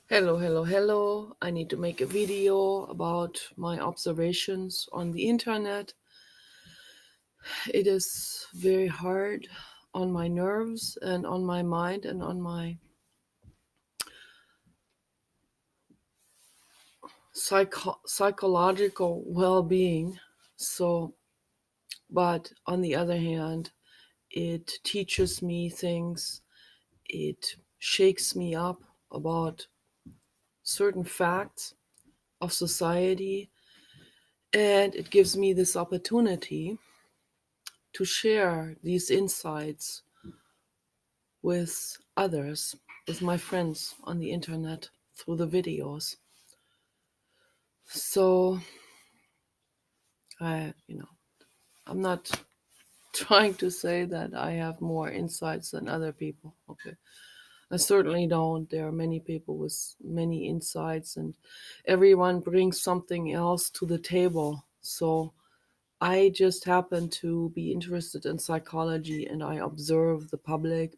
Hello, hello, hello. I need to make a video about my observations on the internet. It is very hard on my nerves and on my mind and on my psychological well being. So, but on the other hand, it teaches me things, it shakes me up about certain facts of society, and it gives me this opportunity to share these insights with others, with my friends on the internet through the videos. So I'm not trying to say that I have more insights than other people. Okay. I certainly don't. There are many people with many insights, and everyone brings something else to the table. So I just happen to be interested in psychology and I observe the public,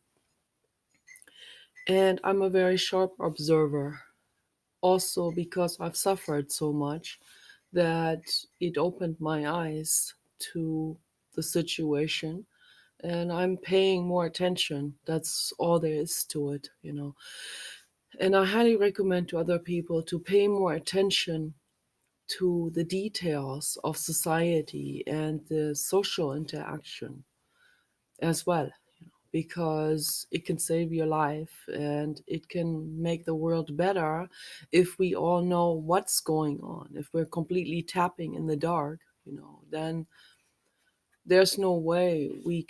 and I'm a very sharp observer. Also, because I've suffered so much that it opened my eyes to the situation, and I'm paying more attention. That's all there is to it. And I highly recommend to other people to pay more attention to the details of society and the social interaction as well, because it can save your life and it can make the world better if we all know what's going on. If we're completely tapping in the dark, then there's no way we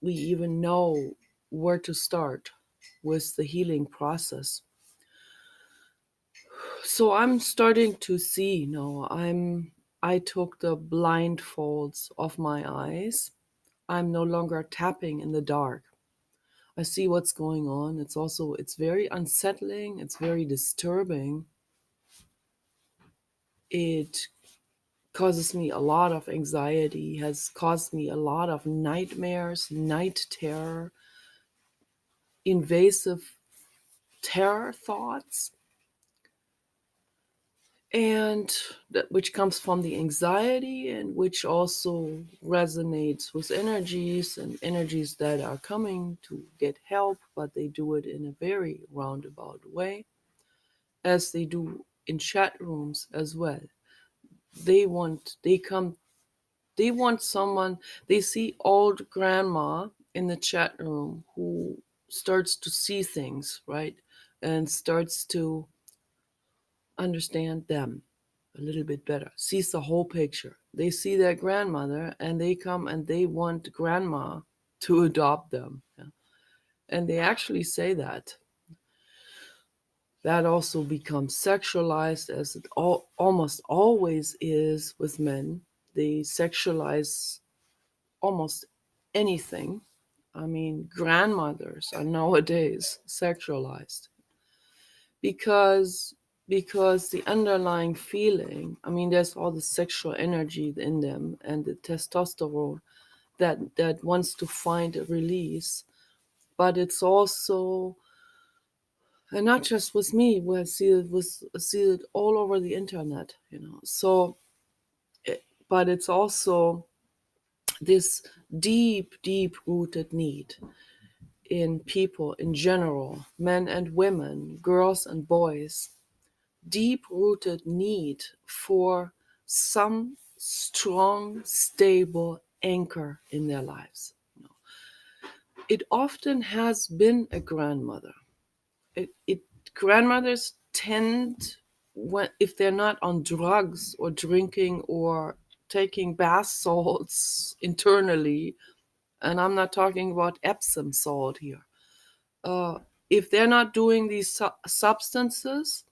even know where to start with the healing process. So I'm starting to see, I took the blindfolds off my eyes. I'm no longer tapping in the dark. I see what's going on. It's very unsettling, it's very disturbing. It causes me a lot of anxiety, has caused me a lot of nightmares, night terror, invasive terror thoughts, and that which comes from the anxiety and which also resonates with energies that are coming to get help, but they do it in a very roundabout way, as they do in chat rooms as well. They want someone, they see old grandma in the chat room who starts to see things, right? And starts to understand them a little bit better, sees the whole picture. They see their grandmother and they come and they want grandma to adopt them. Yeah. And they actually say that. That also becomes sexualized, as it almost always is with men. They sexualize almost anything. I mean, grandmothers are nowadays sexualized because the underlying feeling, I mean, there's all the sexual energy in them and the testosterone that wants to find a release, but it's also, and not just with me, we see it all over the internet. So but it's also this deep rooted need in people in general, men and women, girls and boys, deep rooted need for some strong, stable anchor in their lives. It often has been a grandmother. It grandmothers tend, when if they're not on drugs or drinking or taking bath salts internally, and I'm not talking about Epsom salt here. If they're not doing these substances,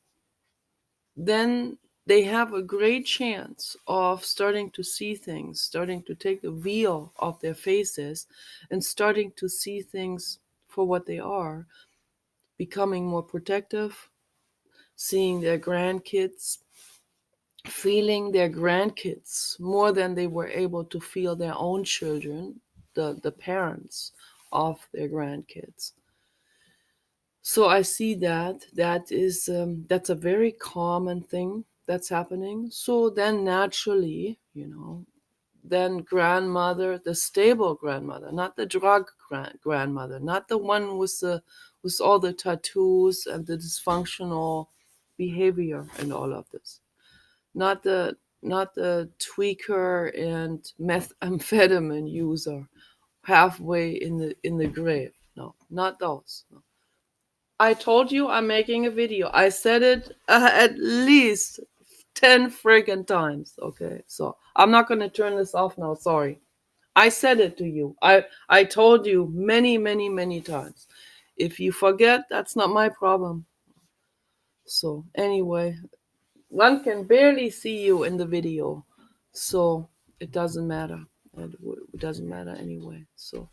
then they have a great chance of starting to see things, starting to take the veil off their faces, and starting to see things for what they are, becoming more protective, seeing their grandkids, feeling their grandkids more than they were able to feel their own children, the parents of their grandkids. So I see that's a very common thing that's happening. So then naturally, then grandmother, the stable grandmother, not the drug grandmother, not the one with all the tattoos and the dysfunctional behavior and all of this, not the tweaker and methamphetamine user halfway in the grave. No, not those. No. I told you I'm making a video. I said it at least 10 friggin' times. Okay, so I'm not gonna turn this off now. Sorry. I said it to you. I told you many, many, many times. If you forget, that's not my problem. So anyway, one can barely see you in the video, so it doesn't matter. It doesn't matter anyway. So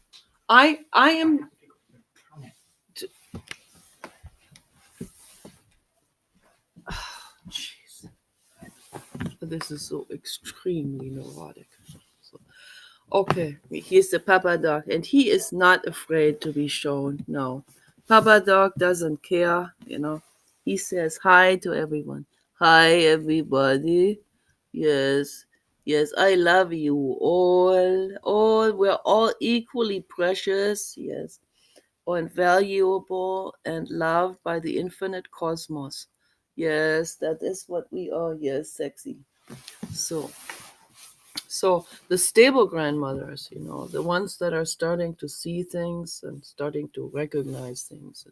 I am. Jeez, this is so extremely neurotic. So, okay, here's the Papa Dog, and he is not afraid to be shown. No, Papa Dog doesn't care. He says hi to everyone. Hi, everybody. Yes, yes, I love you all. All, we're all equally precious. Yes, and valuable and loved by the infinite cosmos. Yes, that is what we are. Yes, sexy. So, so the stable grandmothers, the ones that are starting to see things and starting to recognize things,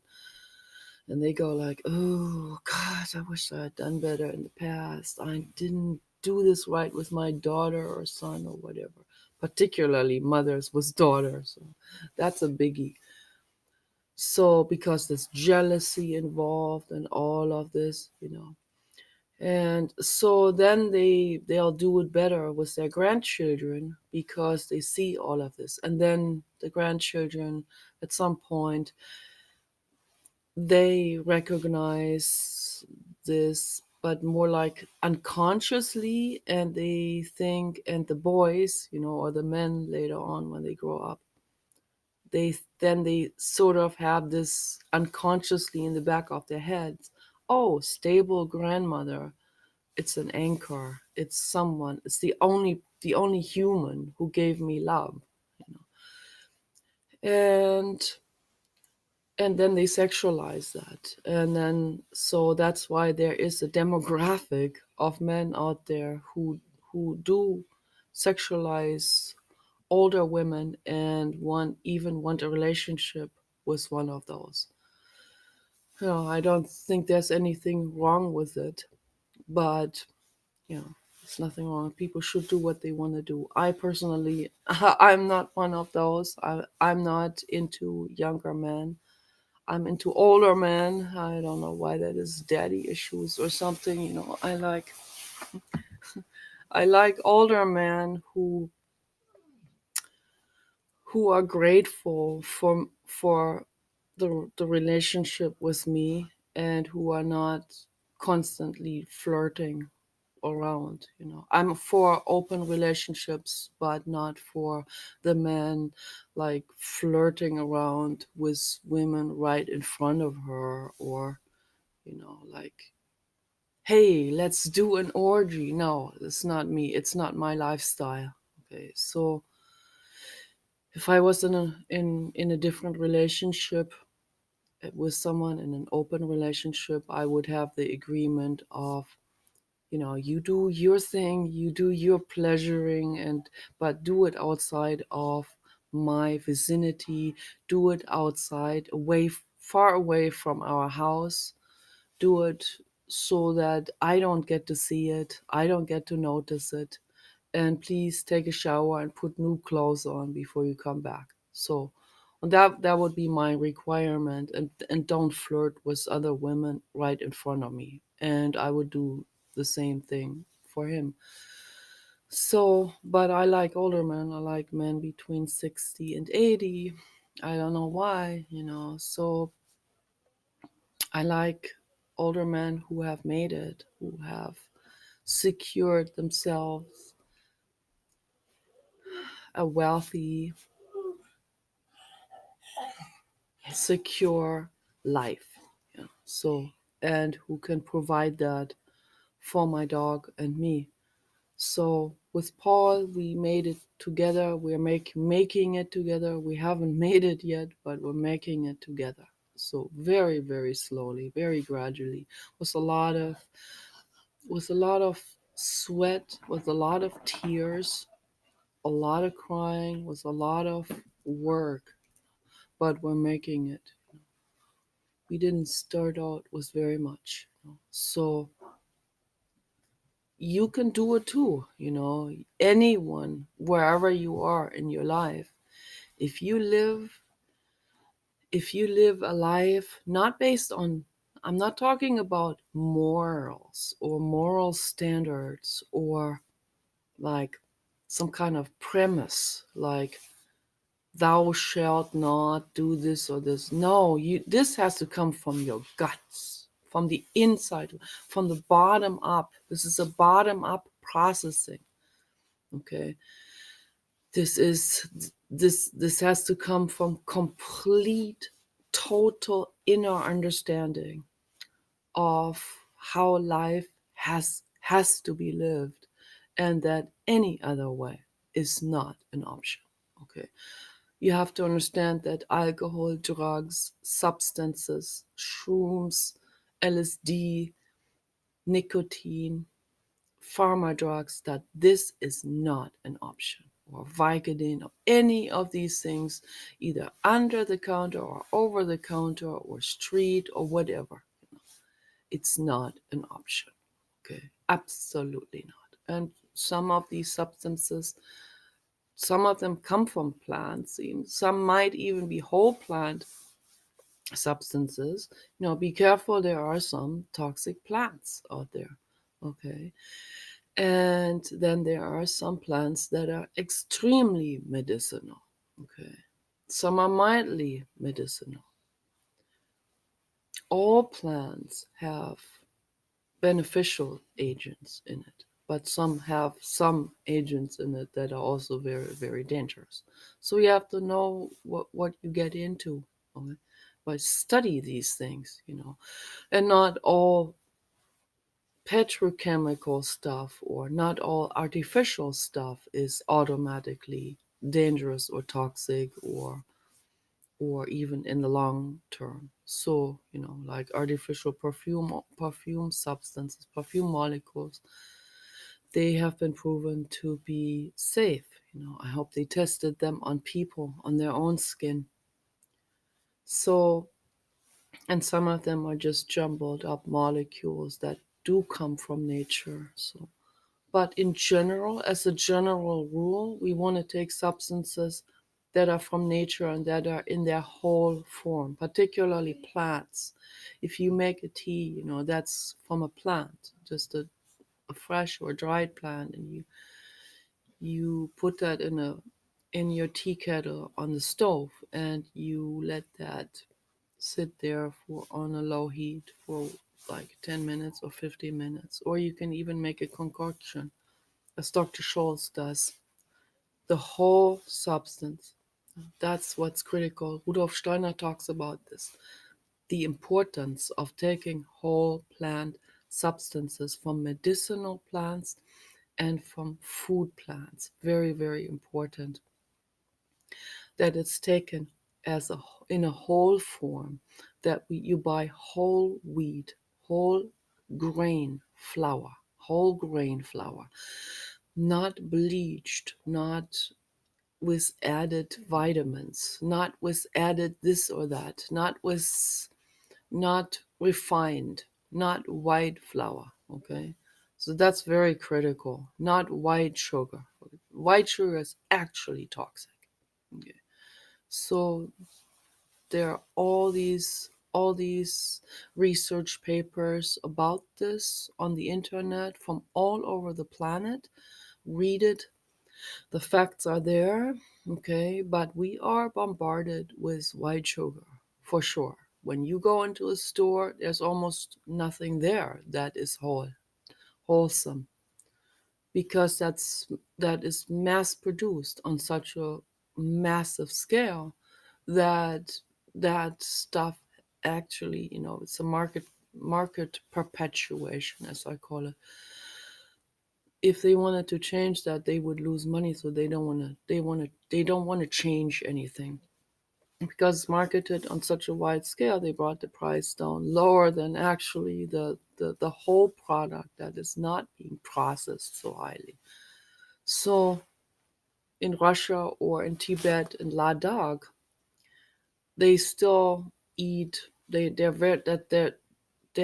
and they go like, "Oh God, I wish I had done better in the past. I didn't do this right with my daughter or son or whatever." Particularly mothers with daughters, so that's a biggie. So because there's jealousy involved and all of this. And so then they'll do it better with their grandchildren because they see all of this. And then the grandchildren at some point they recognize this, but more like unconsciously, and they think, and the boys, or the men later on when they grow up, they sort of have this unconsciously in the back of their heads. Oh, stable grandmother, it's an anchor, it's someone, it's the only human who gave me love. And and then they sexualize that, and then so that's why there is a demographic of men out there who do sexualize older women and want a relationship with one of those. I don't think there's anything wrong with it, but there's nothing wrong. People should do what they want to do. I personally, I'm not one of those. I'm not into younger men. I'm into older men. I don't know why that is, daddy issues or something. I like older men who are grateful for the relationship with me, and who are not constantly flirting around. I'm for open relationships, but not for the men like flirting around with women right in front of her, or like, hey, let's do an orgy. No, it's not me. It's not my lifestyle. Okay, so if I was in a different relationship with someone, in an open relationship, I would have the agreement of, you do your thing, you do your pleasuring, but do it outside of my vicinity. Do it outside, far away from our house. Do it so that I don't get to see it, I don't get to notice it. And please take a shower and put new clothes on before you come back. So that would be my requirement. And don't flirt with other women right in front of me. And I would do the same thing for him. So, but I like older men. I like men between 60 and 80. I don't know why. So I like older men who have made it, who have secured themselves a wealthy, secure life. So, and who can provide that for my dog and me. So with Paul, we made it together. We're making it together. We haven't made it yet, but we're making it together. So very, very slowly, very gradually, with a lot of sweat, with a lot of tears, a lot of crying, with a lot of work, but we're making it. We didn't start out with very much. So you can do it too, anyone, wherever you are in your life. If you live, if you live a life not based on, I'm not talking about morals or moral standards or like some kind of premise, like thou shalt not do this or this. No, this has to come from your guts, from the inside, from the bottom up. This is a bottom up processing. Okay, this has to come from complete, total inner understanding of how life has to be lived, and that any other way is not an option. Okay, you have to understand that alcohol, drugs, substances, shrooms, LSD, nicotine, pharma drugs, that this is not an option, or Vicodin, or any of these things, either under the counter or over the counter or street or whatever. It's not an option. Okay, absolutely not. And some of these substances, some of them come from plants, some might even be whole plant substances. Be careful, there are some toxic plants out there. Okay, and then there are some plants that are extremely medicinal. Okay, some are mildly medicinal. All plants have beneficial agents in it, but some have some agents in it that are also very, very dangerous. So you have to know what you get into. Okay? But study these things, and not all petrochemical stuff or not all artificial stuff is automatically dangerous or toxic or even in the long term. So, like artificial perfume substances, perfume molecules, they have been proven to be safe. I hope they tested them on people, on their own skin. So, and some of them are just jumbled up molecules that do come from nature. So, but in general, as a general rule, we want to take substances that are from nature and that are in their whole form, particularly plants. If you make a tea, that's from a plant, just a fresh or dried plant, and you put that in your tea kettle on the stove, and you let that sit there for on a low heat for like 10 minutes or 15 minutes, or you can even make a concoction as Dr. Scholl's does, the whole substance. That's what's critical. Rudolf Steiner talks about this, the importance of taking whole plant substances from medicinal plants and from food plants. Very, very important that it's taken as in a whole form, that you buy whole wheat, whole grain flour, whole grain flour, not bleached, not with added vitamins, not with added this or that, not refined, not white flour. Okay, so that's very critical. Not white sugar. White sugar is actually toxic. Okay, so there are all these research papers about this on the internet from all over the planet. Read it. The facts are there, okay, but we are bombarded with white sugar for sure. When you go into a store, there's almost nothing there that is wholesome, because that is mass produced on such a massive scale that that stuff actually, it's a market perpetuation, as I call it. If they wanted to change that, they would lose money, so they don't want to change anything. Because it's marketed on such a wide scale, they brought the price down lower than actually the whole product that is not being processed so highly. So in Russia or in Tibet and Ladakh, they still eat. They're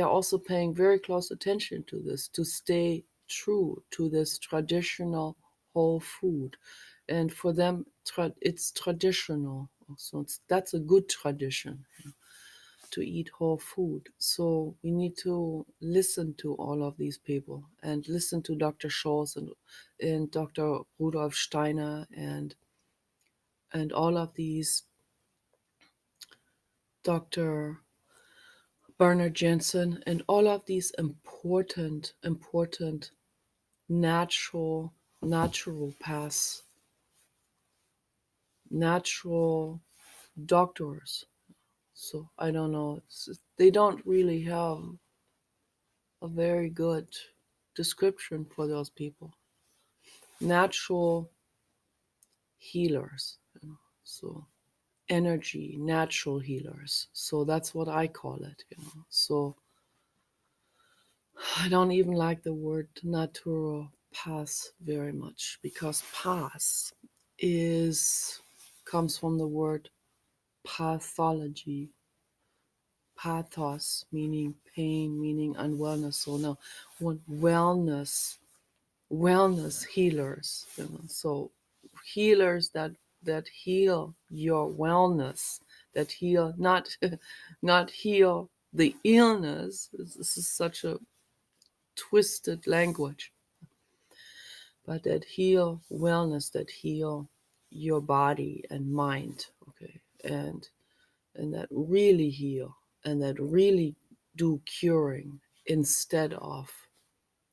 also paying very close attention to this to stay true to this traditional whole food, and for them, it's traditional. So that's a good tradition to eat whole food. So we need to listen to all of these people and listen to Dr. Scholz and Dr. Rudolf Steiner and all of these, Dr. Bernard Jensen, and all of these important natural paths, natural doctors. So I don't know. They don't really have a very good description for those people. Natural healers. So energy, natural healers. So that's what I call it. So I don't even like the word naturopath very much, because path is comes from the word pathology. Pathos meaning pain, meaning unwellness. So now, what wellness healers. So healers that heal your wellness, that heal not not heal the illness. This is such a twisted language, but that heal wellness, that heal your body and mind, okay, and that really heal, and that really do curing, instead of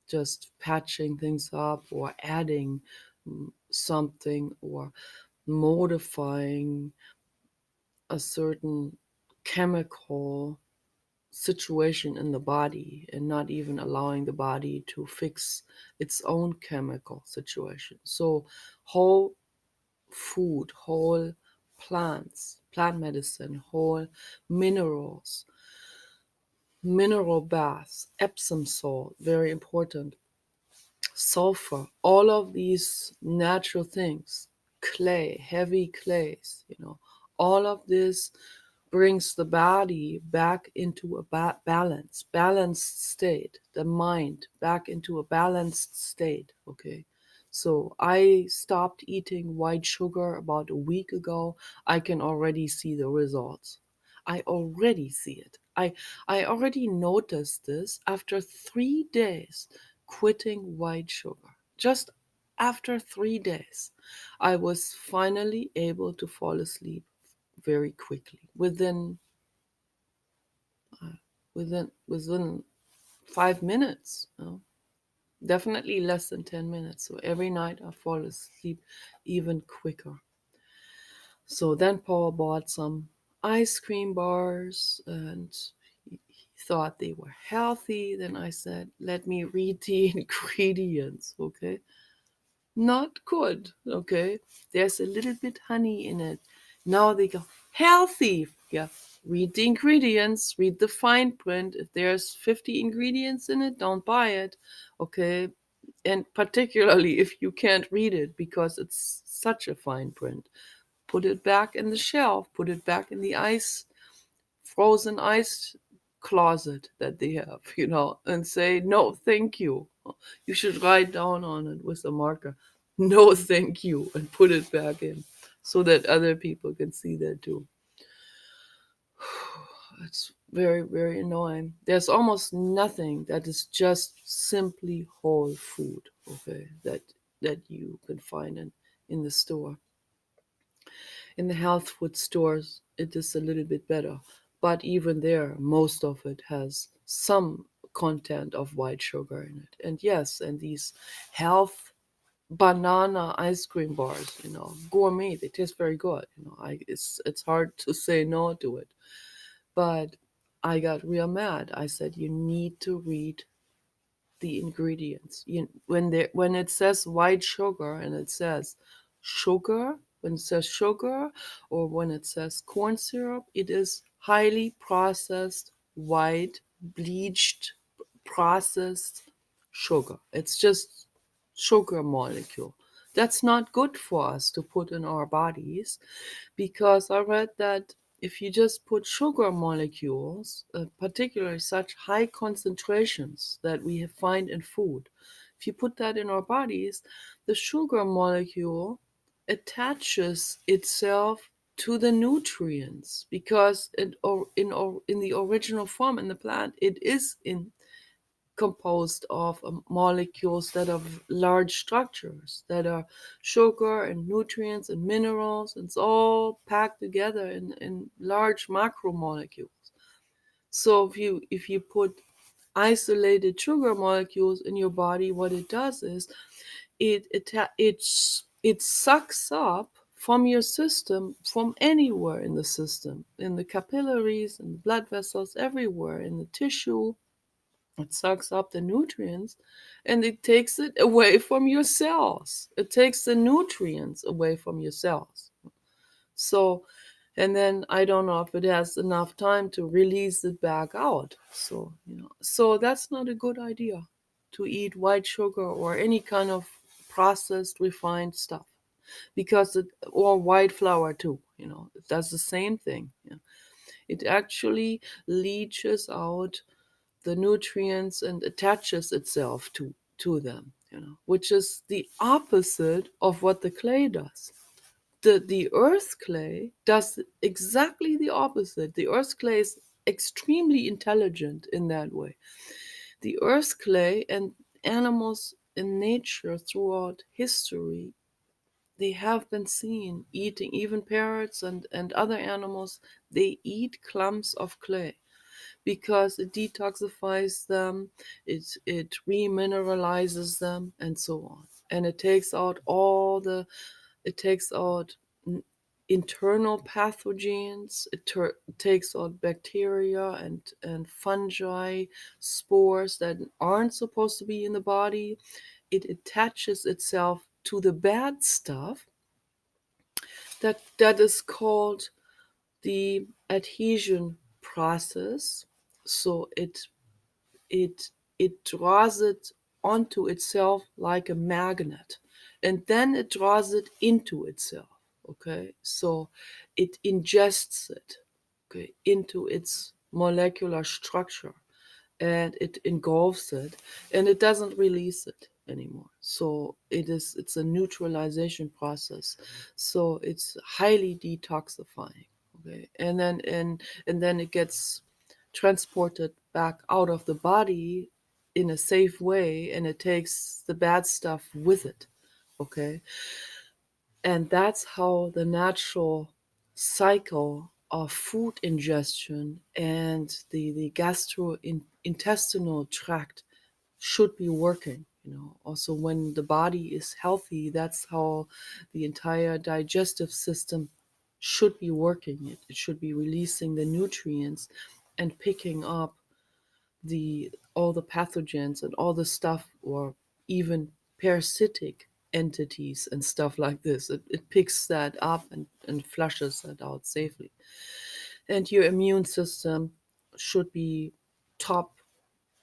just patching things up or adding something or modifying a certain chemical situation in the body, and not even allowing the body to fix its own chemical situation. So whole food, whole plants, plant medicine, whole minerals, mineral baths, Epsom salt, very important, sulfur, all of these natural things, clay, heavy clays, all of this brings the body back into a balanced state, the mind back into a balanced state, okay? So I stopped eating white sugar about a week ago. I can already see the results. I already see it. I already noticed this after 3 days quitting white sugar. Just after 3 days, I was finally able to fall asleep very quickly, within 5 minutes. Definitely less than 10 minutes. So every night I fall asleep even quicker. So then Paul bought some ice cream bars, and he thought they were healthy. Then I said, let me read the ingredients, okay? Not good, okay? There's a little bit honey in it. Now they go, healthy. Yeah, read the ingredients, read the fine print. If there's 50 ingredients in it, don't buy it, okay? And particularly if you can't read it because it's such a fine print, put it back in the shelf, put it back in the frozen ice closet that they have, and say, no, thank you. You should write down on it with a marker, no, thank you, and put it back in so that other people can see that too. It's very, very annoying. There's almost nothing that is just simply whole food, okay, that you can find in the store. In the health food stores, it is a little bit better. But even there, most of it has some content of white sugar in it. And yes, and these health banana ice cream bars, gourmet, they taste very good. It's hard to say no to it. But I got real mad. I said, you need to read the ingredients. When it says white sugar and it says sugar, when it says sugar or when it says corn syrup, it is highly processed, white, bleached, processed sugar. It's just sugar molecule. That's not good for us to put in our bodies, because I read that if you just put sugar molecules, particularly such high concentrations that we find in food, if you put that in our bodies, the sugar molecule attaches itself to the nutrients, because in the original form in the plant it is in composed of molecules that have large structures, that are sugar and nutrients and minerals. It's all packed together in large macromolecules. So if you put isolated sugar molecules in your body, what it does is it sucks up from your system, from anywhere in the system, in the capillaries, in the blood vessels, everywhere, in the tissue. It sucks up the nutrients and it takes it away from your cells. It takes the nutrients away from your cells. So, and then I don't know if it has enough time to release it back out. So that's not a good idea to eat white sugar or any kind of processed refined stuff, because or white flour too, it does the same thing. It actually leaches out the nutrients and attaches itself to them, which is the opposite of what the clay does. The earth clay does exactly the opposite. The earth clay is extremely intelligent in that way. The earth clay and animals in nature throughout history, they have been seen eating, even parrots and other animals, they eat clumps of clay because it detoxifies them, it remineralizes them, and so on. And it takes out internal pathogens. It takes out bacteria and fungi, spores that aren't supposed to be in the body. It attaches itself to the bad stuff. That is called the adhesion process. So it it draws it onto itself like a magnet, and then it draws it into itself. Okay, so it ingests it, okay, into its molecular structure, and it engulfs it, and it doesn't release it anymore. So it's a neutralization process. So it's highly detoxifying. Okay, and then it gets transported back out of the body in a safe way, and it takes the bad stuff with it. Okay, and that's how the natural cycle of food ingestion and the gastrointestinal tract should be working. Also, when the body is healthy, that's how the entire digestive system should be working. It should be releasing the nutrients and picking up all the pathogens and all the stuff, or even parasitic entities and stuff like this. It picks that up and flushes that out safely. And your immune system should be top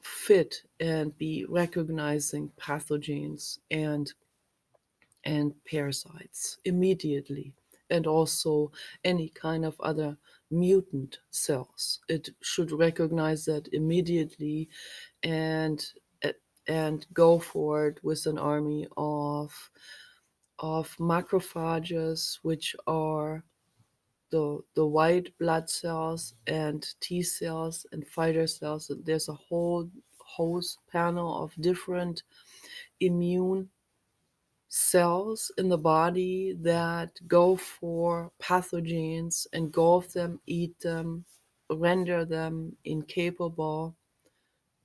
fit and be recognizing pathogens and parasites immediately, and also any kind of other mutant cells. It should recognize that immediately, and and go forward with an army of macrophages, which are the white blood cells, and T cells and fighter cells. There's a whole host panel of different immune cells in the body that go for pathogens, engulf them, eat them, render them incapable,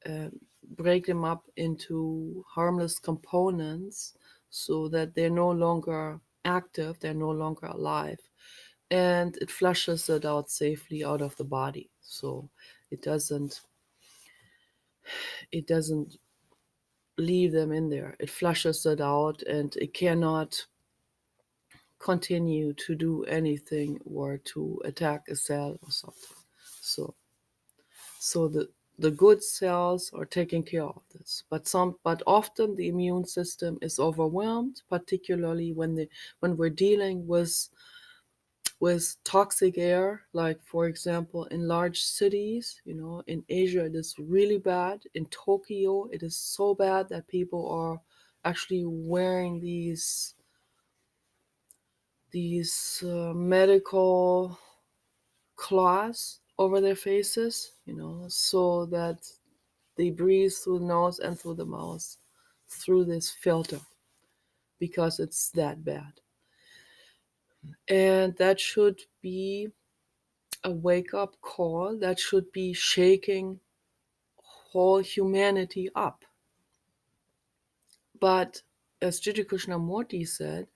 uh, break them up into harmless components so that they're no longer active, they're no longer alive, and it flushes it out safely out of the body. So It doesn't it doesn't leave them in there. It flushes it out, and it cannot continue to do anything or to attack a cell or something. So so the good cells are taking care of this. But often the immune system is overwhelmed, particularly when we're dealing with toxic air, like for example in large cities. In Asia it is really bad. In Tokyo it is so bad that people are actually wearing these medical cloths over their faces, so that they breathe through the nose and through the mouth through this filter, because it's that bad. And that should be a wake up call. That should be shaking whole humanity up. But as Jiddu Krishnamurti said,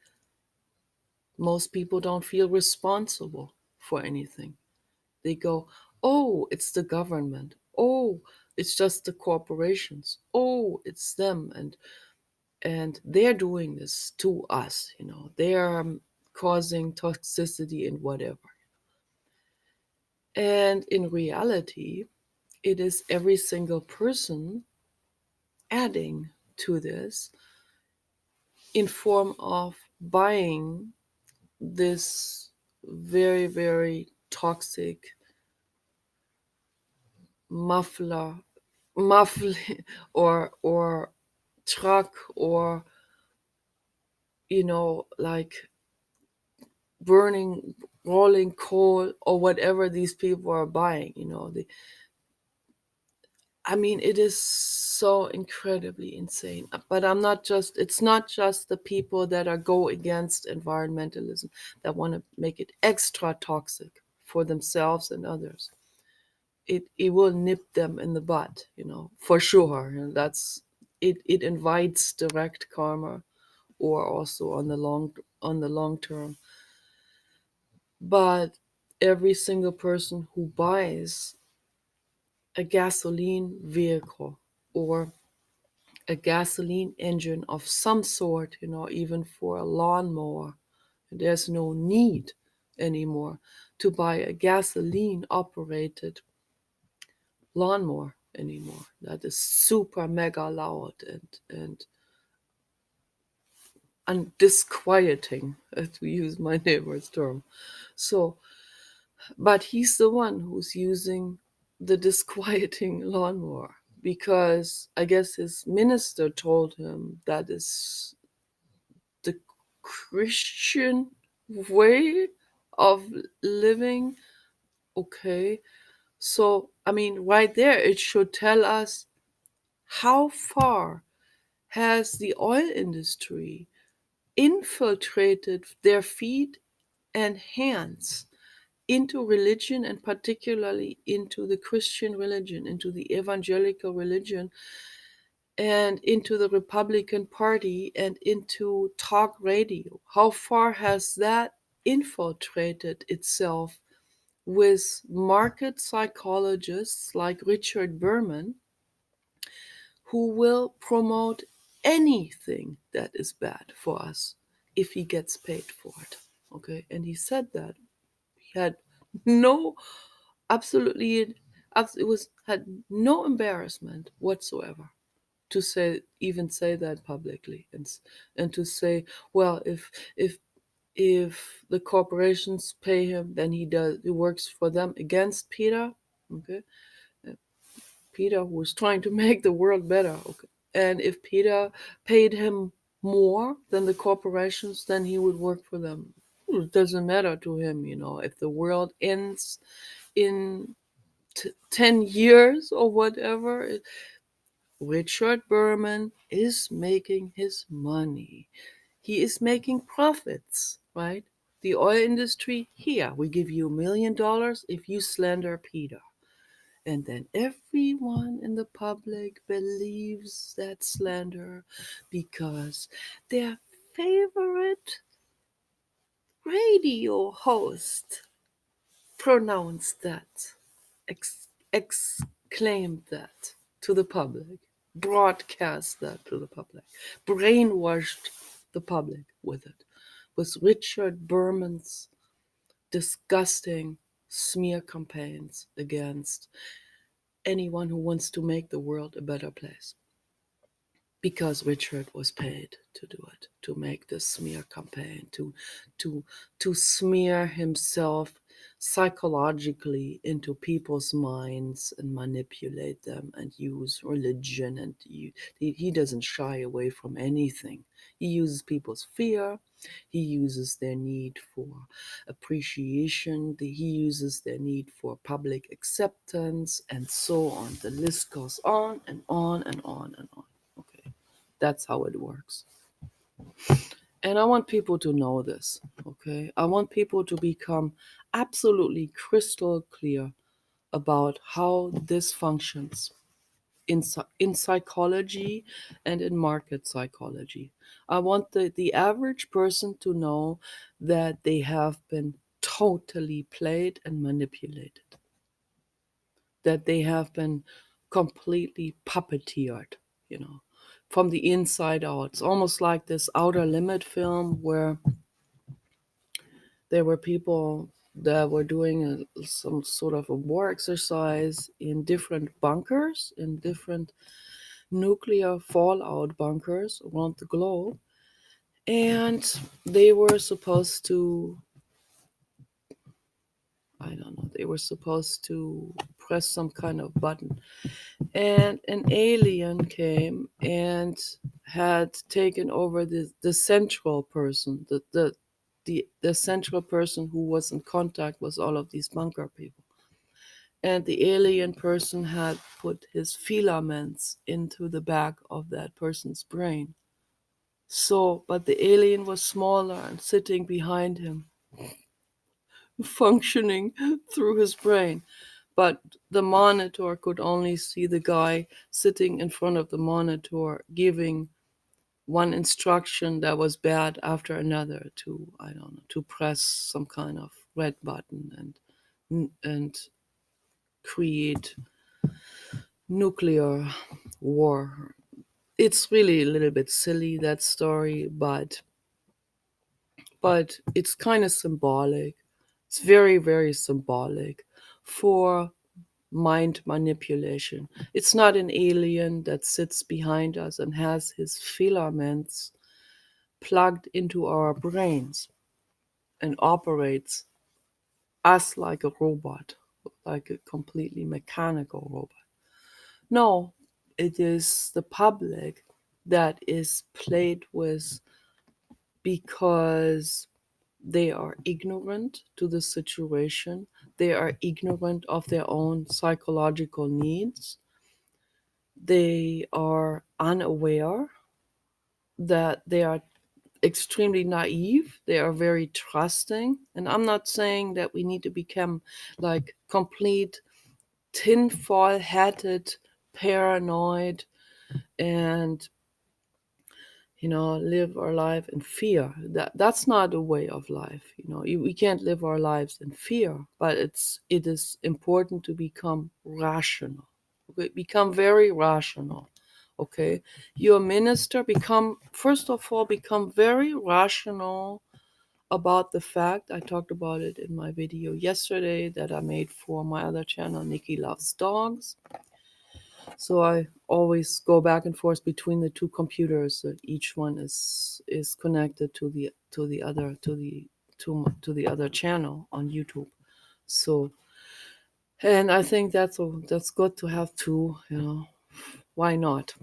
most people don't feel responsible for anything. They go, oh, it's the government. Oh, it's just the corporations. Oh, it's them. And they're doing this to us. They're causing toxicity and whatever. And in reality, it is every single person adding to this in form of buying this very, very toxic muffler, muffle, or truck, or like burning rolling coal or whatever these people are buying. I mean, it is so incredibly insane. But it's not just the people that are go against environmentalism that want to make it extra toxic for themselves and others. It will nip them in the butt, for sure. It invites direct karma, or also on the long term. But every single person who buys a gasoline vehicle or a gasoline engine of some sort, even for a lawnmower. There's no need anymore to buy a gasoline operated lawnmower anymore. That is super mega loud and disquieting, to use my neighbor's term. So, but he's the one who's using the disquieting lawnmower, because I guess his minister told him that is the Christian way of living. Okay. So, I mean, right there, it should tell us how far has the oil industry infiltrated their feet and hands into religion, and particularly into the Christian religion, into the evangelical religion, and into the Republican Party, and into talk radio. How far has that infiltrated itself with market psychologists like Richard Berman, who will promote anything that is bad for us if he gets paid for it? Okay, and he said that he had no absolutely it was had no embarrassment whatsoever to say that publicly, and to say, well, if the corporations pay him, then he works for them against Peter. Okay. Peter, who was trying to make the world better. Okay. And if Peter paid him more than the corporations, then he would work for them. It doesn't matter to him, if the world ends in 10 years or whatever. Richard Berman is making his money. He is making profits, right? The oil industry, here, we give you $1 million if you slander Peter. And then everyone in the public believes that slander because their favorite radio host pronounced that exclaimed that to the public, broadcast that to the public, brainwashed the public with it, with Richard Berman's disgusting smear campaigns against anyone who wants to make the world a better place. Because Richard was paid to do it, to make this smear campaign, to smear himself psychologically into people's minds and manipulate them and use religion. And he doesn't shy away from anything. He uses people's fear. He uses their need for appreciation. He uses their need for public acceptance, and so on. The list goes on and on and on and on. Okay, that's how it works. And I want people to know this, okay? I want people to become absolutely crystal clear about how this functions in psychology and in market psychology. I want the average person to know that they have been totally played and manipulated, that they have been completely puppeteered, you know, from the inside out. It's almost like this Outer Limit film where there were people that were doing some sort of a war exercise in different bunkers, in different nuclear fallout bunkers around the globe. And they were supposed to, I don't know, they were supposed to press some kind of button. And an alien came and had taken over the central person, the central person who was in contact with all of these bunker people. And the alien person had put his filaments into the back of that person's brain. So, but the alien was smaller and sitting behind him, functioning through his brain. But the monitor could only see the guy sitting in front of the monitor giving one instruction that was bad after another to, I don't know, to press some kind of red button and create nuclear war. It's really a little bit silly, that story, but it's kind of symbolic. It's very, very symbolic for mind manipulation. It's not an alien that sits behind us and has his filaments plugged into our brains and operates us like a robot, like a completely mechanical robot. No, it is the public that is played with because they are ignorant to the situation. They are ignorant of their own psychological needs. They are unaware that they are extremely naive. They are very trusting. And I'm not saying that we need to become like complete tinfoil hatted, paranoid, and live our life in fear. That's not a way of life. We can't live our lives in fear, but it is important to become rational. Okay? Become very rational. Okay, you're a minister. Become very rational about the fact. I talked about it in my video yesterday that I made for my other channel, Nikki Loves Dogs. So I always go back and forth between the two computers. That each one is connected to the other channel on YouTube. So, and I think that's good to have two. Why not?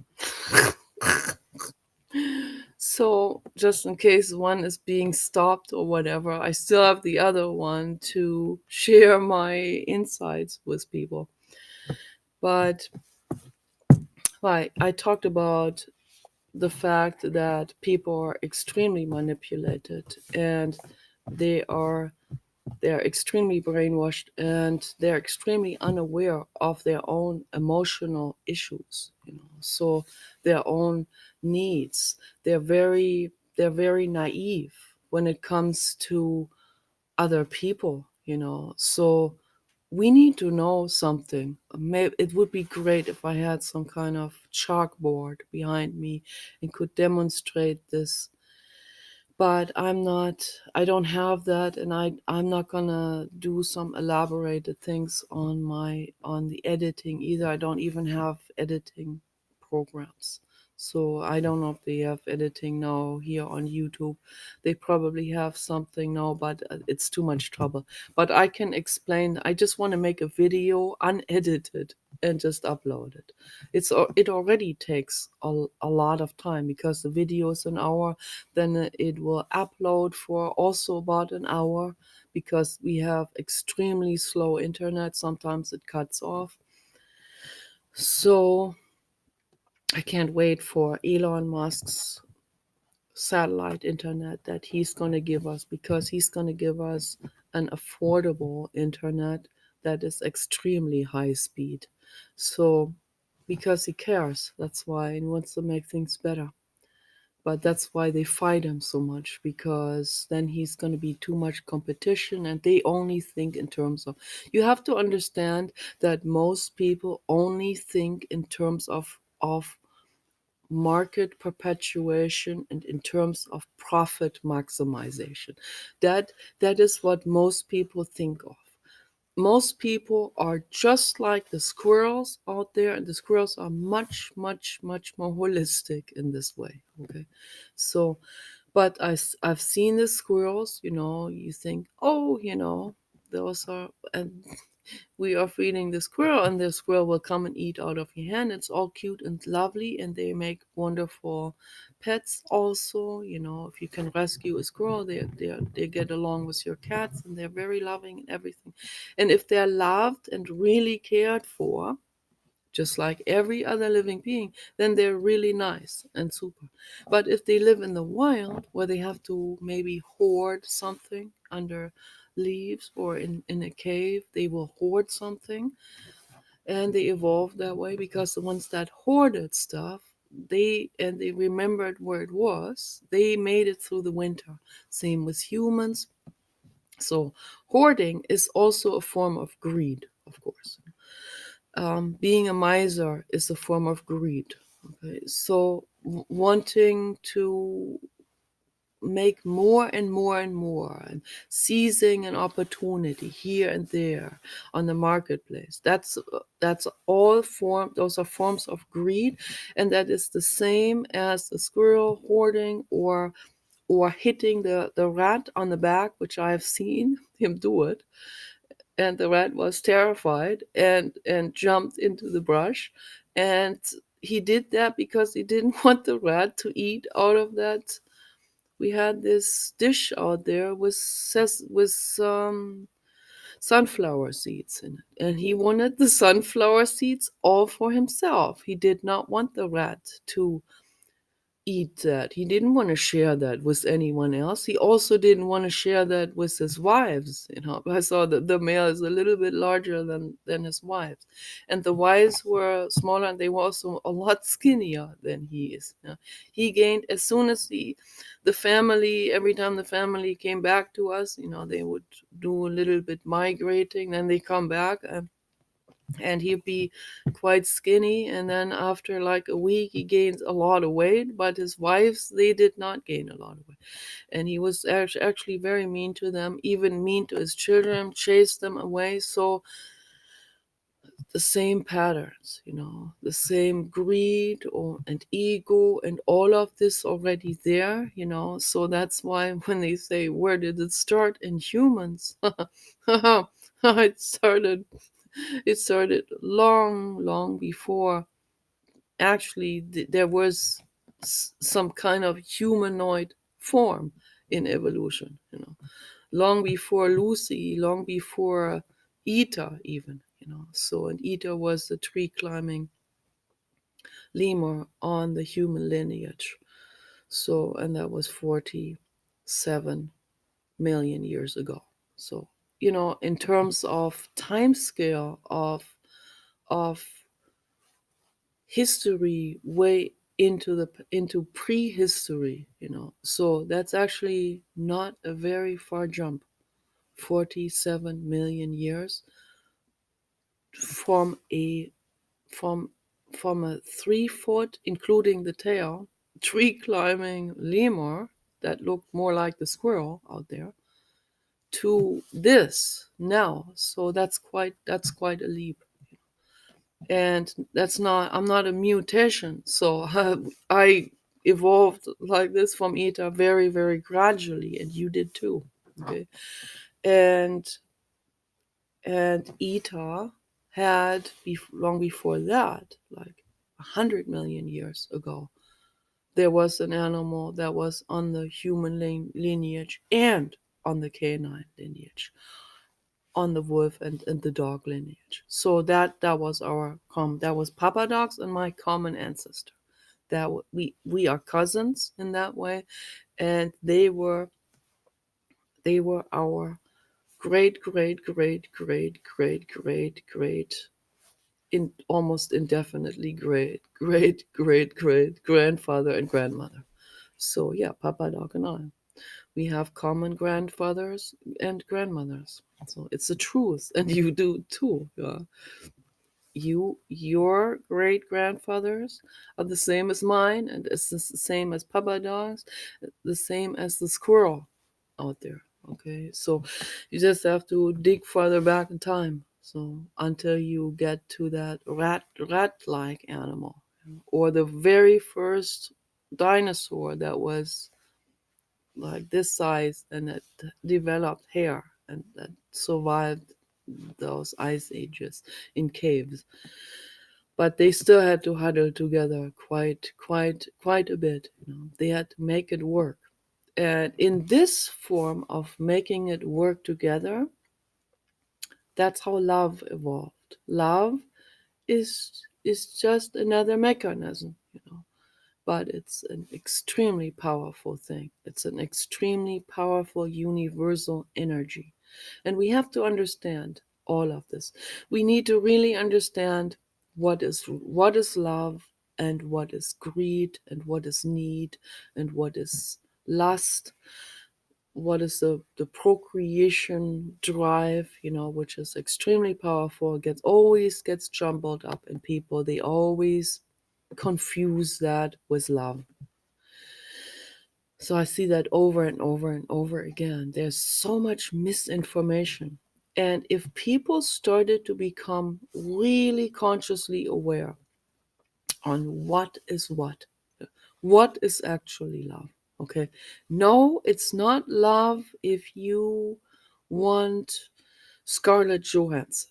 So just in case one is being stopped or whatever, I still have the other one to share my insights with people. But I talked about the fact that people are extremely manipulated and they are they're extremely brainwashed and they're extremely unaware of their own emotional issues, so their own needs. They're very naive when it comes to other people, so we need to know something. Maybe it would be great if I had some kind of chalkboard behind me and could demonstrate this, but I don't have that, and I'm not gonna do some elaborated things on the editing either. I don't even have editing programs. So I don't know if they have editing now here on YouTube. They probably have something now, but it's too much trouble. But I can explain. I just want to make a video unedited and just upload it. It already takes a lot of time because the video is an hour, then it will upload for also about an hour because we have extremely slow internet. Sometimes it cuts off. So I can't wait for Elon Musk's satellite internet that he's going to give us, because he's going to give us an affordable internet that is extremely high speed. So, because he cares, that's why he wants to make things better. But that's why they fight him so much, because then he's going to be too much competition, and they only think in terms of, you have to understand that most people only think in terms of market perpetuation and in terms of profit maximization. That is what most people think of. Most people are just like the squirrels out there, and the squirrels are much, much, much more holistic in this way. Okay, so, but I've seen the squirrels. You think, oh, those are, and we are feeding the squirrel, and the squirrel will come and eat out of your hand. It's all cute and lovely, and they make wonderful pets also. If you can rescue a squirrel, they get along with your cats, and they're very loving and everything. And if they're loved and really cared for, just like every other living being, then they're really nice and super. But if they live in the wild, where they have to maybe hoard something under leaves or in a cave, they will hoard something, and they evolve that way because the ones that hoarded stuff, they remembered where it was, they made it through the winter. Same with humans. So hoarding is also a form of greed, of course. Being a miser is a form of greed. Okay, so wanting to make more and more and more, and seizing an opportunity here and there on the marketplace. That's all form. Those are forms of greed, and that is the same as the squirrel hoarding or hitting the rat on the back, which I have seen him do it, and the rat was terrified and jumped into the brush, and he did that because he didn't want the rat to eat out of that. We had this dish out there with sunflower seeds in it, and he wanted the sunflower seeds all for himself. He did not want the rat to eat that. He didn't want to share that with anyone else. He also didn't want to share that with his wives. I saw that the male is a little bit larger than his wives, and the wives were smaller, and they were also a lot skinnier than he is. He gained as soon as the family. Every time the family came back to us, they would do a little bit migrating, then they come back. And he'd be quite skinny, and then after like a week he gained a lot of weight, but his wives, they did not gain a lot of weight. And he was actually very mean to them, even mean to his children, chased them away. So the same patterns, the same greed and ego and all of this already there. So that's why when they say, where did it start? In humans. it started it started long, long before actually there was some kind of humanoid form in evolution, long before Lucy, long before Eta, even, So, and Eta was the tree climbing lemur on the human lineage. So, and that was 47 million years ago. So, in terms of time scale of history, way into prehistory, so that's actually not a very far jump. 47 million years. from a from from a 3 foot, including the tail, tree climbing lemur that looked more like the squirrel out there to this now. So that's quite a leap. And that's not, I'm not a mutation. So I evolved like this from Eta very, very gradually, and you did too. Okay. And Eta had long before that, like 100 million years ago, there was an animal that was on the human lineage and on the canine lineage, on the wolf and the dog lineage. So that was that was Papa Dog's and my common ancestor. That we are cousins in that way, and they were our great great great great great great great in almost indefinitely great great great great grandfather and grandmother. So yeah, Papa Dog and I, we have common grandfathers and grandmothers. So it's the truth, and you do too. Yeah. Your great grandfathers are the same as mine, and it's the same as Papa Dog's, the same as the squirrel out there. Okay, so you just have to dig further back in time. So until you get to that rat-like animal, or the very first dinosaur that was like this size and that developed hair and that survived those ice ages in caves. But they still had to huddle together quite a bit. They had to make it work. And in this form of making it work together, that's how love evolved. Love is just another mechanism. But it's an extremely powerful thing. It's an extremely powerful universal energy. And we have to understand all of this. We need to really understand what is love, and what is greed, and what is need, and what is lust, what is the procreation drive, which is extremely powerful, always gets jumbled up in people. They always confuse that with love. So I see that over and over and over again. There's so much misinformation. And if people started to become really consciously aware on what is actually love, okay? No, it's not love if you want Scarlett Johansson.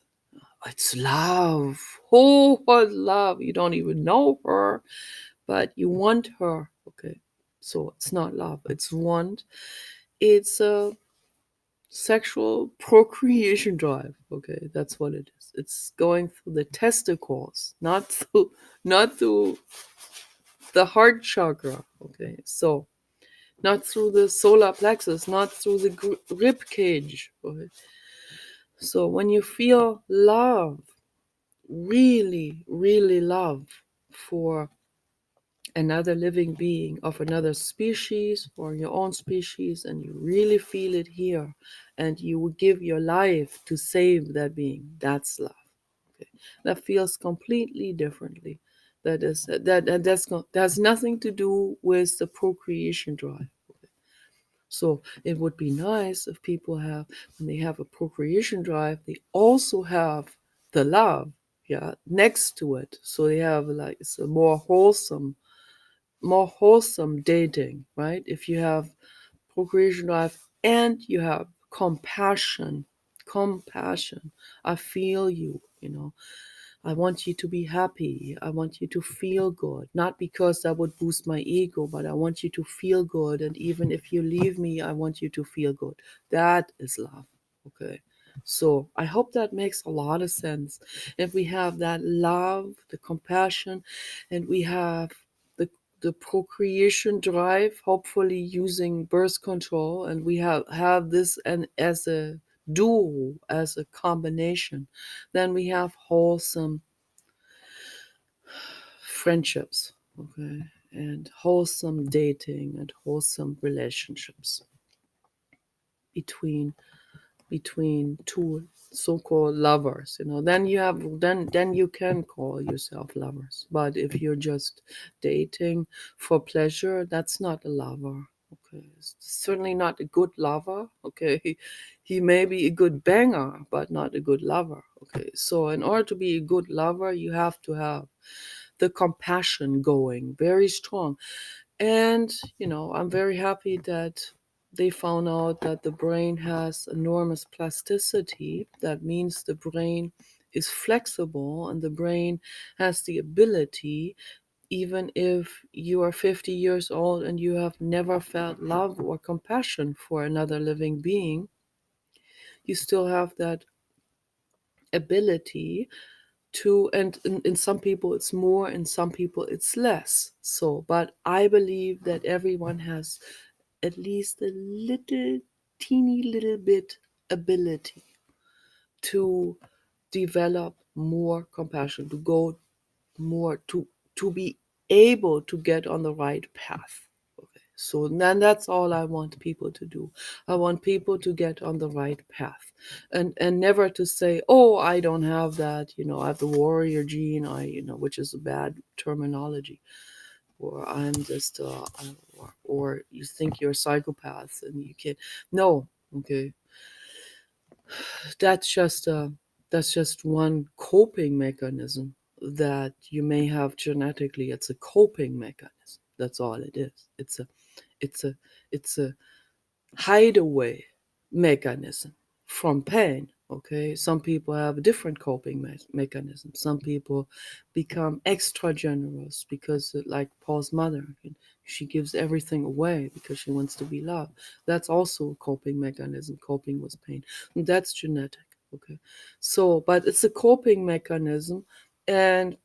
It's love. Oh, what love. You don't even know her, but you want her. Okay. So it's not love. It's want. It's a sexual procreation drive. Okay. That's what it is. It's going through the testicles, not through the heart chakra. Okay. So not through the solar plexus, not through the rib cage. Okay. So when you feel love, really, really love for another living being of another species or your own species, and you really feel it here, and you will give your life to save that being, that's love. Okay, that feels completely differently. That has nothing to do with the procreation drive. So it would be nice if people have, when they have a procreation drive, they also have the love, yeah, next to it. So they have like it's a more wholesome dating, right? If you have procreation drive and you have compassion. I feel you. I want you to be happy. I want you to feel good. Not because that would boost my ego, but I want you to feel good. And even if you leave me, I want you to feel good. That is love. Okay. So I hope that makes a lot of sense. If we have that love, the compassion, and we have the procreation drive, hopefully using birth control, and we have this and as a duo, as a combination, then we have wholesome friendships, okay, and wholesome dating and wholesome relationships between between two so-called lovers, then you can call yourself lovers. But if you're just dating for pleasure, that's not a lover. Okay, it's certainly not a good lover. Okay, he may be a good banger, but not a good lover. Okay, so in order to be a good lover, you have to have the compassion going very strong. And, I'm very happy that they found out that the brain has enormous plasticity. That means the brain is flexible and the brain has the ability, even if you are 50 years old and you have never felt love or compassion for another living being, you still have that ability to, and in some people it's more, in some people it's less. So, but I believe that everyone has at least a little teeny little bit ability to develop more compassion, to go more, to be able to get on the right path. Okay, so then that's all I want people to do. I want people to get on the right path, and never to say, oh, I don't have that, I have the warrior gene, which is a bad terminology, or I'm just or you think you're a psychopath and you can't. No. Okay, that's just one coping mechanism that you may have genetically. It's a coping mechanism. That's all it is. It's a it's a hideaway mechanism from pain. Okay, some people have a different coping mechanism. Some people become extra generous because, like Paul's mother, she gives everything away because she wants to be loved. That's also a coping mechanism, coping with pain. And that's genetic. Okay, so, but it's a coping mechanism, and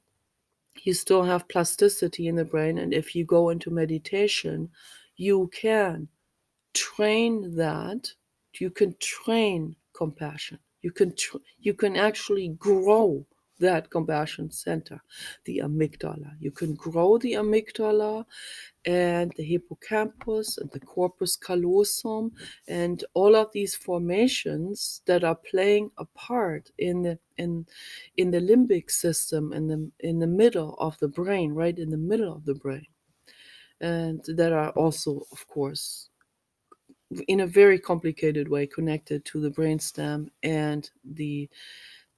you still have plasticity in the brain. And if you go into meditation, you can train that. You can train compassion. You can actually grow that compassion center, the amygdala. You can grow the amygdala and the hippocampus and the corpus callosum and all of these formations that are playing a part in the limbic system, in the middle of the brain, right in the middle of the brain, and that are also, of course, in a very complicated way connected to the brainstem and the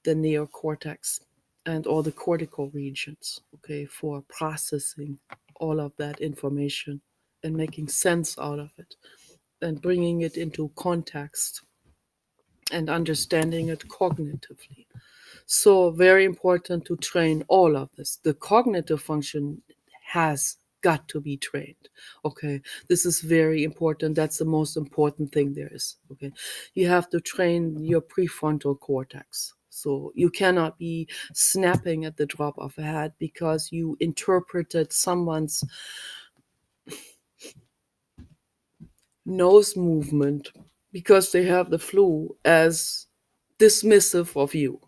neocortex and all the cortical regions, okay, for processing all of that information and making sense out of it and bringing it into context and understanding it cognitively. So, very important to train all of this. The cognitive function has got to be trained. Okay, this is very important. That's the most important thing there is. Okay, you have to train your prefrontal cortex. So you cannot be snapping at the drop of a hat because you interpreted someone's nose movement because they have the flu as dismissive of you.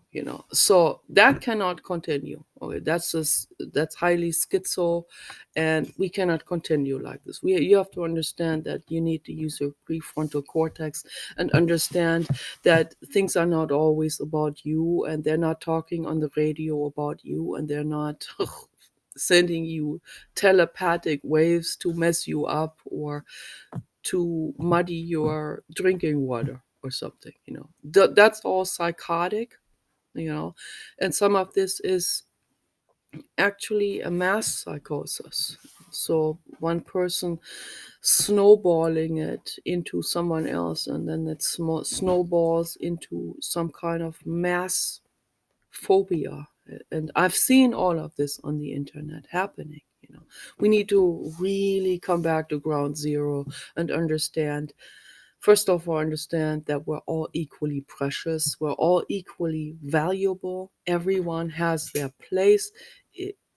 So that cannot continue. Okay, that's highly schizo, and we cannot continue like this. You have to understand that you need to use your prefrontal cortex and understand that things are not always about you, and they're not talking on the radio about you, and they're not sending you telepathic waves to mess you up or to muddy your drinking water or something. That's all psychotic. And some of this is actually a mass psychosis. So one person snowballing it into someone else, and then it snowballs into some kind of mass phobia. And I've seen all of this on the internet happening. We need to really come back to ground zero and understand. First of all, understand that we're all equally precious. We're all equally valuable. Everyone has their place.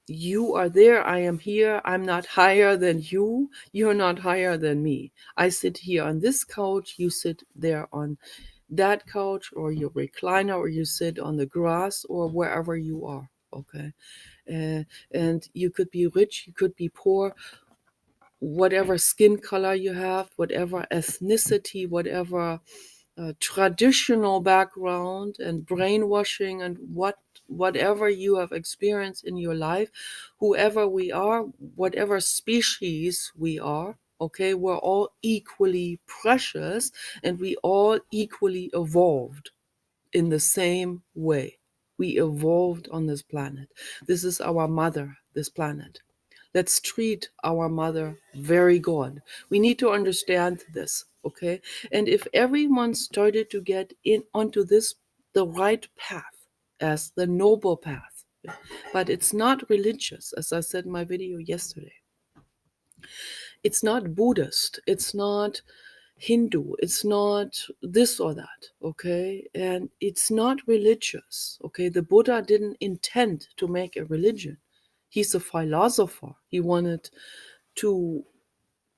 You are there. I am here. I'm not higher than you. You're not higher than me. I sit here on this couch. You sit there on that couch or your recliner, or you sit on the grass or wherever you are. Okay. And you could be rich, you could be poor, whatever skin color you have, whatever ethnicity, whatever traditional background and brainwashing and whatever you have experienced in your life, whoever we are, whatever species we are, okay, we're all equally precious and we all equally evolved in the same way. We evolved on this planet. This is our mother, this planet. Let's treat our mother very good. We need to understand this, okay? And if everyone started to get in onto this, the right path, as the noble path, but it's not religious, as I said in my video yesterday. It's not Buddhist. It's not Hindu. It's not this or that, okay? And it's not religious, okay? The Buddha didn't intend to make a religion. He's a philosopher. He wanted to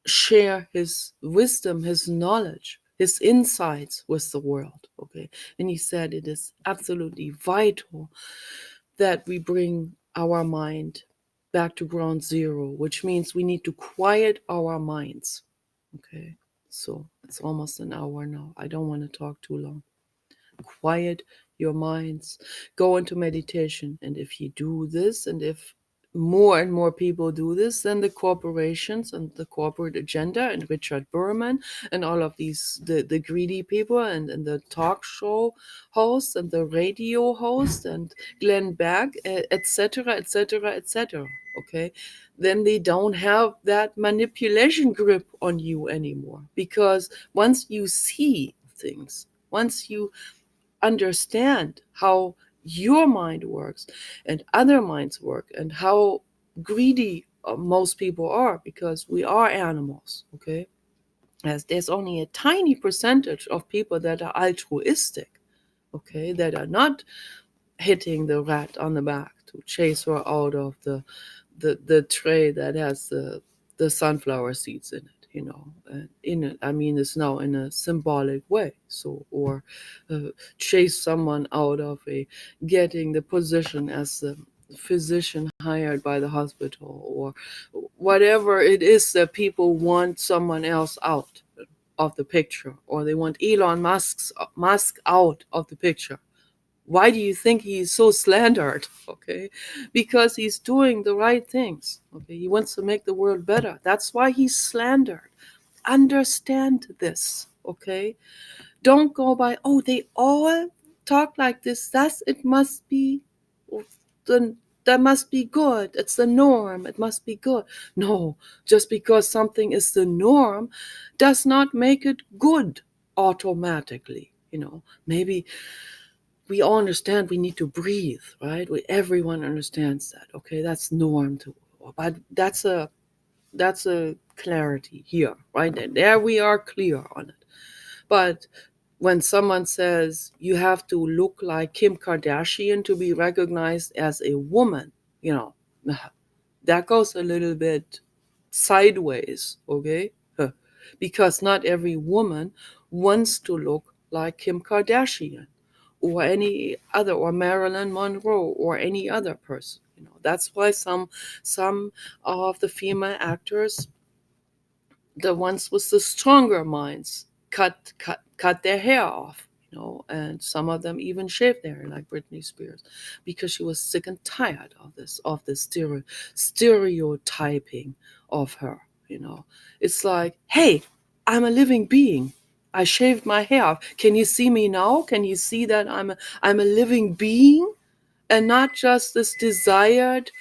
share his wisdom, his knowledge, his insights with the world, okay? And he said it is absolutely vital that we bring our mind back to ground zero, which means we need to quiet our minds, okay? So it's almost an hour now. I don't want to talk too long. Quiet your minds, go into meditation. And if you do this, and if more and more people do this, then the corporations and the corporate agenda and Richard Berman and all of these, the greedy people and the talk show hosts and the radio host and Glenn Beck, etc., etc., etc. Okay, then they don't have that manipulation grip on you anymore, because once you see things, once you understand how your mind works and other minds work and how greedy most people are, because we are animals, okay? As there's only a tiny percentage of people that are altruistic, okay, that are not hitting the rat on the back to chase her out of the tray that has the sunflower seeds in it, you know. And in it, I mean, it's now in a symbolic way. So, or chase someone out of a getting the position as the physician hired by the hospital, or whatever it is that people want someone else out of the picture, or they want Elon Musk out of the picture. Why do you think he's so slandered? Okay, because he's doing the right things. Okay, he wants to make the world better. That's why he's slandered. Understand this. Okay, don't go by, oh, they all talk like this, that's, it must be the, that must be good, it's the norm, it must be good. No, just because something is the norm does not make it good automatically, you know. Maybe we all understand we need to breathe, right? Everyone understands that. Okay, that's norm too. But that's a clarity here, right? And there we are clear on it. But when someone says you have to look like Kim Kardashian to be recognized as a woman, you know, that goes a little bit sideways, okay? Because not every woman wants to look like Kim Kardashian or any other, or Marilyn Monroe or any other person. You know, that's why some of the female actors, the ones with the stronger minds, cut their hair off, you know, and some of them even shaved their hair, like Britney Spears, because she was sick and tired of this stereotyping of her. You know, it's like, hey, I'm a living being. I shaved my hair off. Can you see me now? Can you see that I'm a living being and not just this desired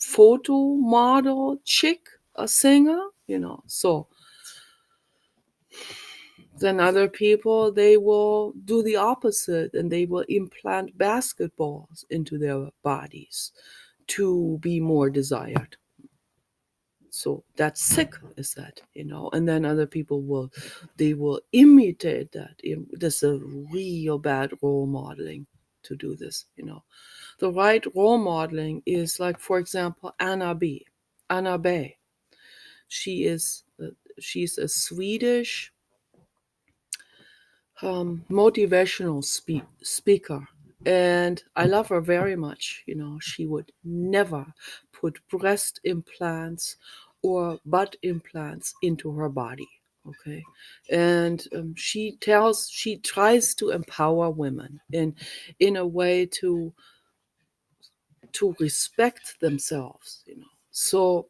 photo model chick, a singer? You know, so then other people, they will do the opposite and they will implant basketballs into their bodies to be more desired. So that's sick, is that, you know. And then other people will imitate that. There's a real bad role modeling to do this, you know. The right role modeling is, like, for example, Anna Bay. She's a Swedish motivational speaker, and I love her very much. You know, she would never put breast implants or butt implants into her body. Okay. And she tries to empower women in a way to respect themselves, So,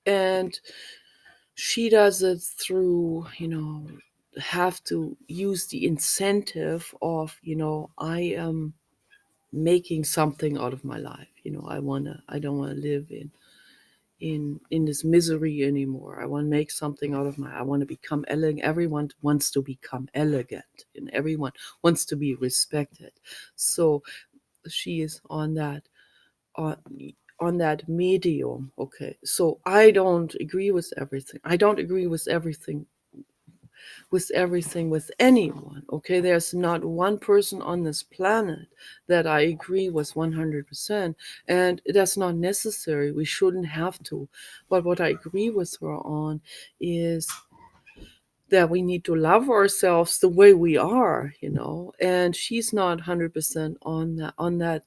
and she does it through, have to use the incentive of, I am making something out of my life. I don't wanna live in this misery anymore. I want to make something out of I want to become elegant. Everyone wants to become elegant, and everyone wants to be respected. So she is on on that medium. Okay, so I don't agree with everything. I don't agree with everything with anyone. Okay, there's not one person on this planet that I agree with 100%, and that's not necessary. We shouldn't have to. But what I agree with her on is that we need to love ourselves the way we are, and she's not 100% on that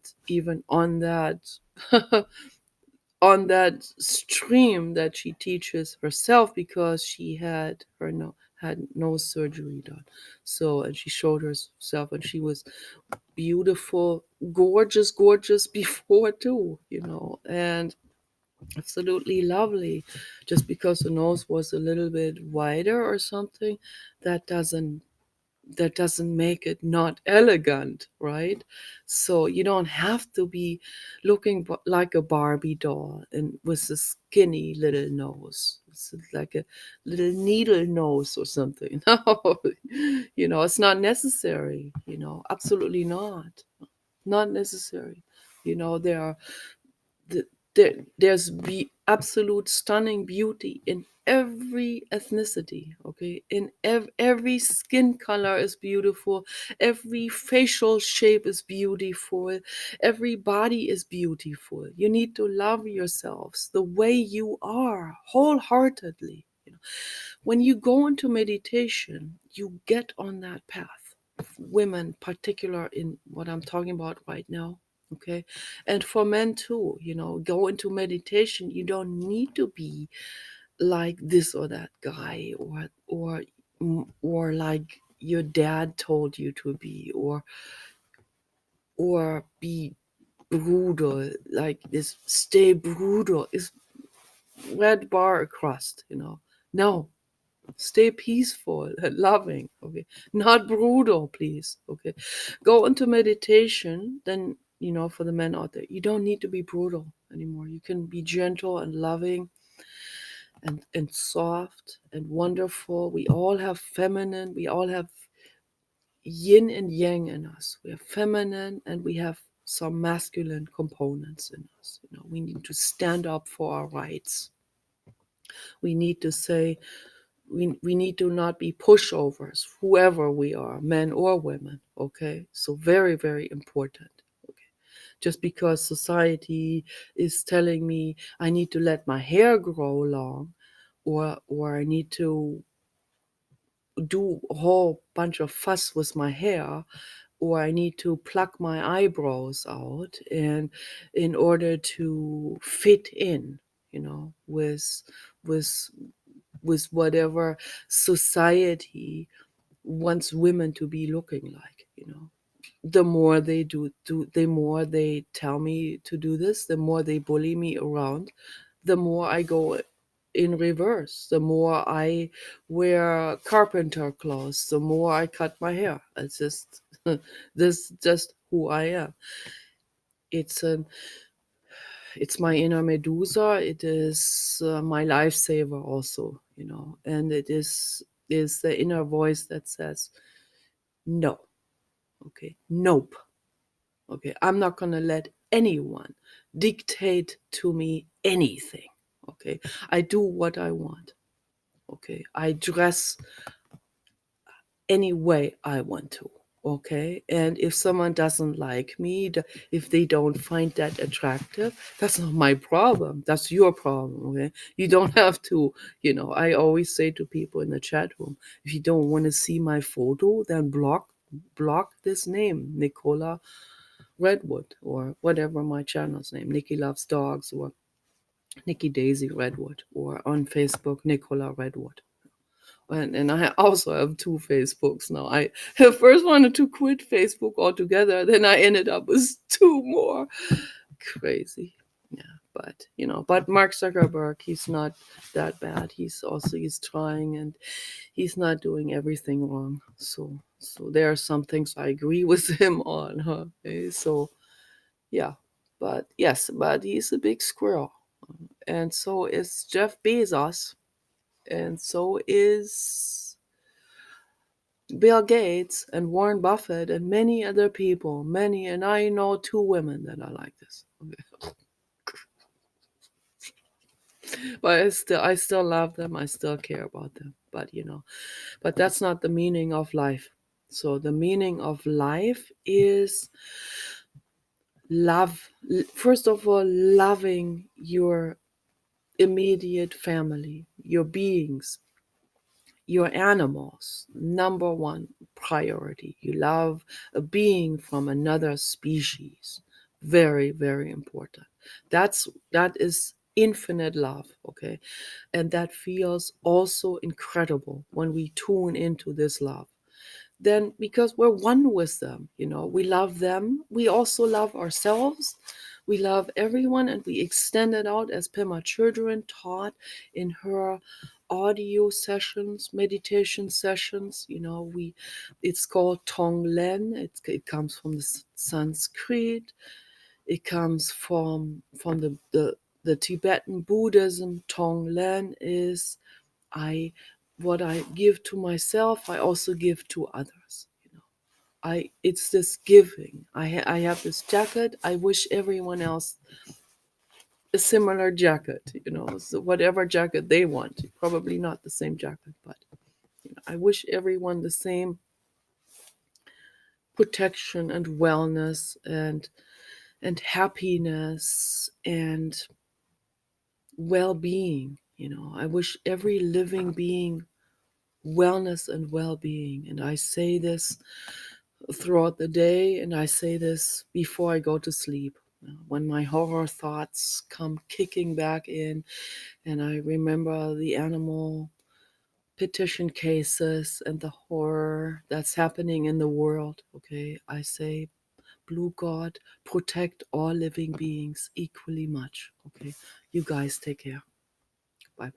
on that stream that she teaches herself, because she had no surgery done. So, and she showed herself, and she was beautiful, gorgeous before too, and absolutely lovely. Just because the nose was a little bit wider or something, that doesn't make it not elegant, right? So you don't have to be looking like a Barbie doll and with a skinny little nose. It's like a little needle nose or something. No, it's not necessary. Absolutely not. Not necessary. There are there's absolute stunning beauty in every ethnicity. Okay, in every skin color is beautiful, every facial shape is beautiful, every body is beautiful. You need to love yourselves the way you are wholeheartedly. When you go into meditation, you get on that path. Women, particular in what I'm talking about right now, okay, and for men too. Go into meditation. You don't need to be like this or that guy, or like your dad told you to be, or be brutal like this. Stay brutal is red bar across. No. Stay peaceful and loving, okay? Not brutal, please, okay? Go into meditation, then, for the men out there, you don't need to be brutal anymore. You can be gentle and loving and soft and wonderful. We all have feminine, we all have yin and yang in us. We have feminine and we have some masculine components in us. We need to stand up for our rights. We need to say, we need to not be pushovers, whoever we are, men or women. Okay, so very, very important. Okay, just because society is telling me I need to let my hair grow long, or I need to do a whole bunch of fuss with my hair, or I need to pluck my eyebrows out, and in order to fit in, with with with whatever society wants women to be looking like. The more they the more they tell me to do this, the more they bully me around, the more I go in reverse. The more I wear carpenter clothes, the more I cut my hair. It's just this just who I am. It's an it's my inner Medusa. It is my lifesaver also, and it is the inner voice that says no. Okay, nope. Okay, I'm not gonna let anyone dictate to me anything. Okay, I do what I want. Okay, I dress any way I want to. Okay, and if someone doesn't like me, if they don't find that attractive, that's not my problem. That's your problem. Okay, you don't have to. I always say to people in the chat room, if you don't want to see my photo, then block this name, Nicola Redwood, or whatever my channel's name, Nikki Loves Dogs, or Nikki Daisy Redwood, or on Facebook, Nicola Redwood. And I also have two Facebooks now. I at first wanted to quit Facebook altogether, then I ended up with two more. Crazy. Yeah, but but Mark Zuckerberg, he's not that bad. He's trying, and he's not doing everything wrong. So there are some things I agree with him on, huh? So yeah, but yes, but he's a big squirrel, and so is Jeff Bezos, and so is Bill Gates and Warren Buffett and many other people. Many, and I know two women that are like this. Okay. But I still love them. I still care about them. But that's not the meaning of life. So the meaning of life is love. First of all, loving your immediate family, your beings, your animals. Number one priority. You love a being from another species. Very, very important. That is infinite love, okay? And that feels also incredible when we tune into this love. Then, because we're one with them, we love them, we also love ourselves, we love everyone, and we extend it out, as Pema Children taught in her audio sessions, meditation sessions. It's called Tonglen. It comes from the Sanskrit. It comes from the Tibetan Buddhism. Tonglen is I what I give to myself, I also give to others. It's this giving. I have this jacket. I wish everyone else a similar jacket. So whatever jacket they want, probably not the same jacket, but I wish everyone the same protection and wellness and happiness and well-being. I wish every living being wellness and well-being. And I say this throughout the day, and I say this before I go to sleep. When my horror thoughts come kicking back in, and I remember the animal petition cases and the horror that's happening in the world, okay, I say, Blue God, protect all living beings equally much, okay? You guys take care. Bye bye.